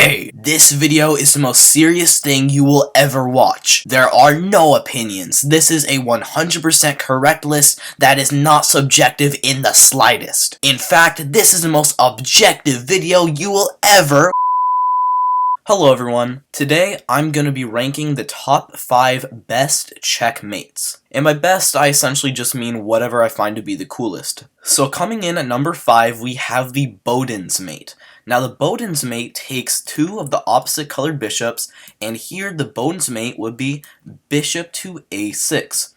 Okay, this video is the most serious thing you will ever watch. There are no opinions. This is a 100% correct list that is not subjective in the slightest. In fact, this is the most objective video you will ever. Hello everyone. Today I'm going to be ranking the top 5 best checkmates. And by best, I essentially just mean whatever I find to be the coolest. So coming in at number 5, we have the Boden's Mate. Now the Boden's Mate takes 2 of the opposite colored bishops, and here the Boden's Mate would be bishop to a6.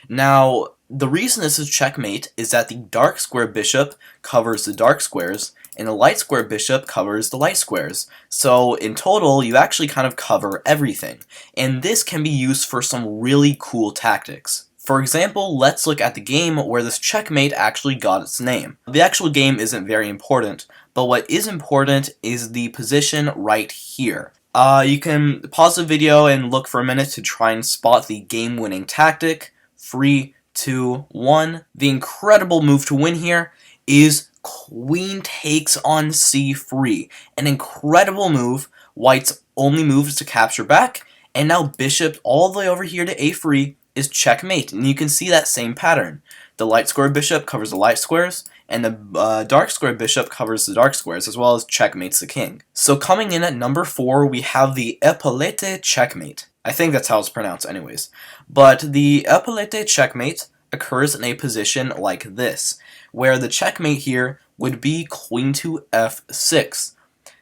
Now, the reason this is checkmate is that the dark square bishop covers the dark squares, and the light square bishop covers the light squares. So in total, you actually kind of cover everything. And this can be used for some really cool tactics. For example, let's look at the game where this checkmate actually got its name. The actual game isn't very important, but what is important is the position right here. You can pause the video and look for a minute to try and spot the game-winning tactic. 3, 2, 1. The incredible move to win here is Queen takes on c3. An incredible move. White's only move is to capture back, and now bishop all the way over here to a3 is checkmate, and you can see that same pattern. The light square bishop covers the light squares, and the dark square bishop covers the dark squares, as well as checkmates the king. So coming in at number 4, we have the Epaulettes checkmate. I think that's how it's pronounced anyways. But the Epaulettes checkmate occurs in a position like this, where the checkmate here would be queen to f6.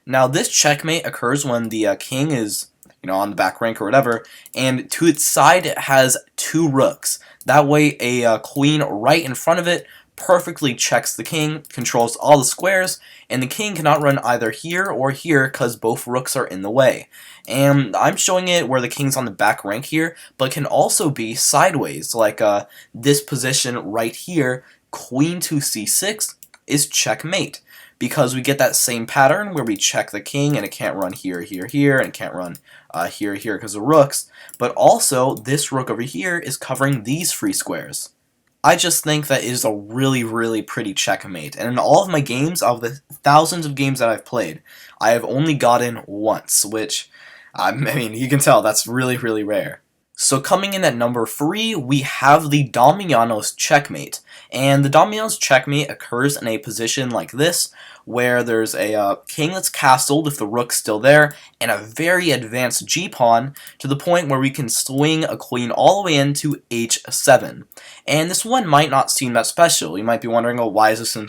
Now this checkmate occurs when the king is, on the back rank or whatever, and to its side it has 2 rooks. That way a queen right in front of it perfectly checks the king, controls all the squares, and the king cannot run either here or here because both rooks are in the way. And I'm showing it where the king's on the back rank here, but can also be sideways, like this position right here, queen to c6 is checkmate, because we get that same pattern where we check the king and it can't run here, here, here, and it can't run here, here because of rooks, but also this rook over here is covering these free squares. I just think that it is a really, really pretty checkmate, and in all of my games, out of the thousands of games that I've played, I have only gotten once, which, I mean, you can tell that's really, really rare. So coming in at number 3, we have the Damiano's checkmate, and the Damiano's checkmate occurs in a position like this, where there's a king that's castled if the rook's still there, and a very advanced g-pawn to the point where we can swing a queen all the way into h7. And this one might not seem that special. You might be wondering, oh, why is this in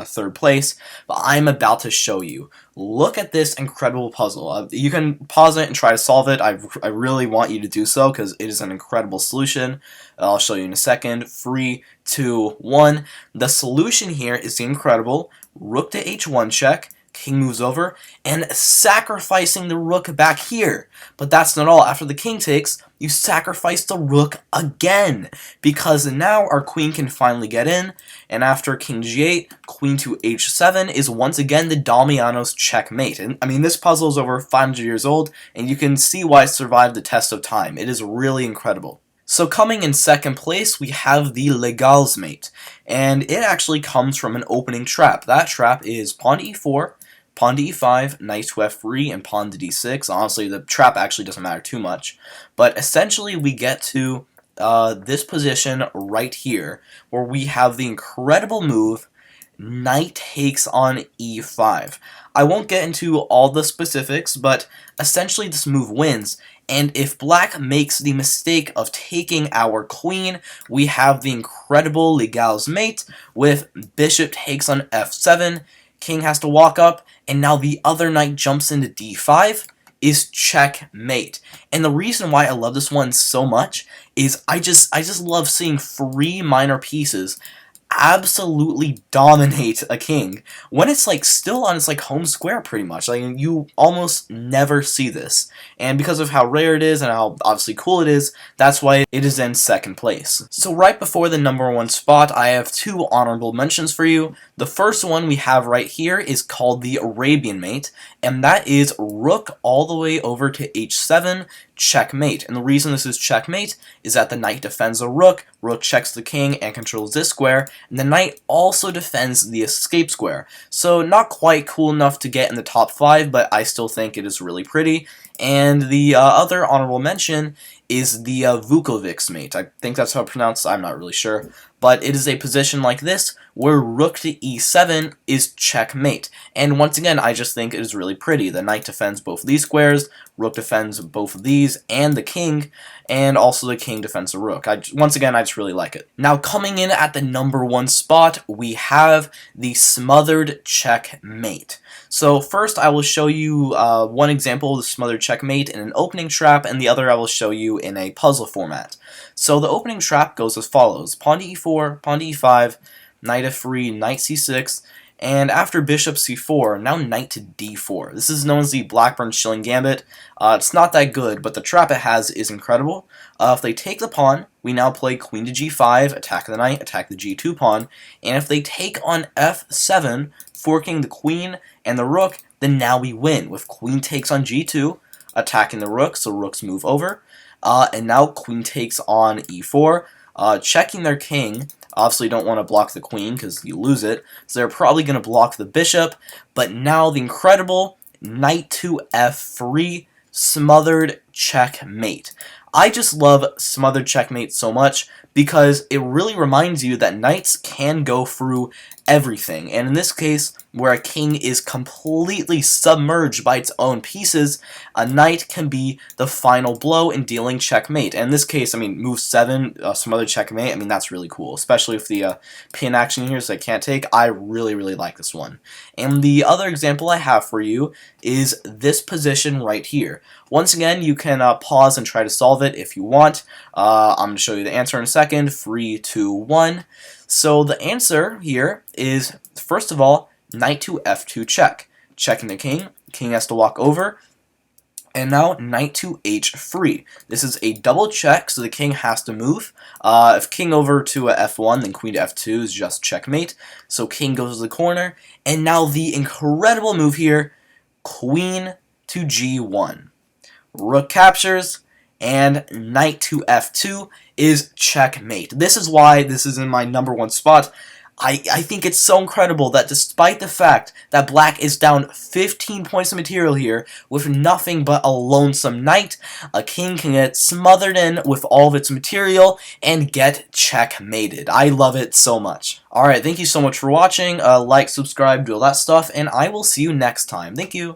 third place? But I'm about to show you. Look at this incredible puzzle. You can pause it and try to solve it. I really want you to do so because it is an incredible solution. I'll show you in a second. 3, 2, 1. The solution here is the incredible rook to h1 check, king moves over, and sacrificing the rook back here. But that's not all. After the king takes, you sacrifice the rook again, because now our queen can finally get in, and after king g8, queen to h7 is once again the Damiano's checkmate. And I mean, this puzzle is over 500 years old, and you can see why it survived the test of time. It is really incredible. So coming in second place, we have the Legal's Mate, and it actually comes from an opening trap. That trap is pawn to e4, pawn to e5, knight to f3, and pawn to d6. Honestly, the trap actually doesn't matter too much, but essentially we get to this position right here, where we have the incredible move, knight takes on e5. I won't get into all the specifics, but essentially this move wins. And if black makes the mistake of taking our queen, we have the incredible Legal's Mate with bishop takes on f7, king has to walk up, and now the other knight jumps into d5 is checkmate. And the reason why I love this one so much is I just love seeing 3 minor pieces absolutely dominate a king when it's like still on its like home square pretty much. Like, you almost never see this, and because of how rare it is and how obviously cool it is, that's why it is in second place. So right before the number 1 spot, I have 2 honorable mentions for you. The first one we have right here is called the Arabian Mate, and that is rook all the way over to h7, checkmate. And the reason this is checkmate is that the knight defends the rook checks the king and controls this square, And the knight also defends the escape square. So not quite cool enough to get in the top 5, but I still think it is really pretty. And the other honorable mention is the Vukovic's mate. I think that's how it's pronounced, I'm not really sure. But it is a position like this, where rook to e7 is checkmate. And once again, I just think it is really pretty. The knight defends both of these squares, rook defends both of these, and the king, and also the king defends the rook. Once again, I just really like it. Now, coming in at the number 1 spot, we have the smothered checkmate. So first, I will show you one example of the smothered checkmate in an opening trap, and the other I will show you in a puzzle format. So the opening trap goes as follows: pawn to e4, pawn to e5, knight f3, knight c6, and after bishop c4, now knight to d4. This is known as the Blackburn-Schilling gambit. It's not that good, but the trap it has is incredible. If they take the pawn, we now play queen to g5, attack the knight, attack the g2 pawn, and if they take on f7, forking the queen and the rook, then now we win, with queen takes on g2, attacking the rook, so rooks move over, and now queen takes on e4, checking their king. Obviously don't want to block the queen because you lose it, so they're probably going to block the bishop, but now the incredible knight to f3 smothered checkmate. I just love smothered checkmate so much because it really reminds you that knights can go through everything, and in this case, where a king is completely submerged by its own pieces, a knight can be the final blow in dealing checkmate. And in this case, I mean, move 7, smothered checkmate, I mean, that's really cool, especially with the pin action here, so I can't take. I really, really like this one. And the other example I have for you is this position right here. Once again, you can pause and try to solve it if you want. I'm going to show you the answer in a second. 3, 2, 1. So the answer here is, first of all, knight to f2 check. Checking the king. King has to walk over. And now knight to h3. This is a double check, so the king has to move. If king over to a f1, then queen to f2 is just checkmate. So king goes to the corner. And now the incredible move here, queen to g1. Rook captures, and knight to f2 is checkmate. This is why this is in my number 1 spot. I think it's so incredible that despite the fact that black is down 15 points of material here with nothing but a lonesome knight, a king can get smothered in with all of its material and get checkmated. I love it so much. Alright, thank you so much for watching. Like, subscribe, do all that stuff, and I will see you next time. Thank you.